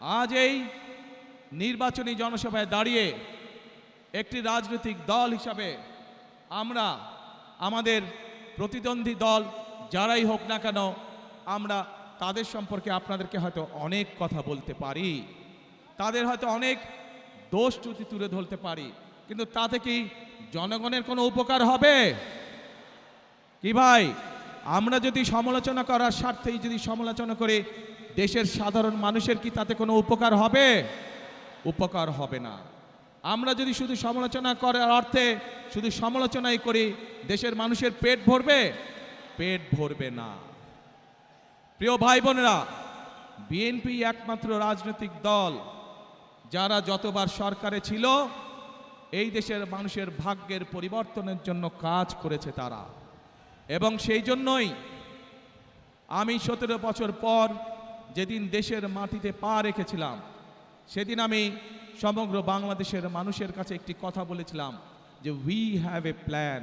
আজ এই নির্বাচনী জনসভায় দাঁড়িয়ে একটি রাজনৈতিক দল হিসাবে আমরা আমাদের প্রতিদ্বন্দ্বী দল যারাই হোক না কেন আমরা তাদের সম্পর্কে আপনাদেরকে হয়তো অনেক কথা বলতে পারি, তাদের হয়তো অনেক দোষ ত্রুটি তুলে ধরতে পারি, কিন্তু তাতে কি জনগণের কোনো উপকার হবে কি ভাই? আমরা যদি সমালোচনা করার স্বার্থেই যদি সমালোচনা করে দেশের সাধারণ মানুষের কি তাতে কোনো উপকার হবে? উপকার হবে না। আমরা যদি শুধু সমালোচনা করার অর্থে শুধু সমালোচনাই করি, দেশের মানুষের পেট ভরবে? পেট ভরবে না। প্রিয় ভাই বোনেরা, বিএনপি একমাত্র রাজনৈতিক দল যারা যতবার সরকারে ছিল এই দেশের মানুষের ভাগ্যের পরিবর্তনের জন্য কাজ করেছে তারা, এবং সেই জন্যই আমি 17 বছর পর যেদিন দেশের মাটিতে পা রেখেছিলাম সেদিন আমি সমগ্র বাংলাদেশের মানুষের কাছে একটি কথা বলেছিলাম যে উই হ্যাভ এ প্ল্যান,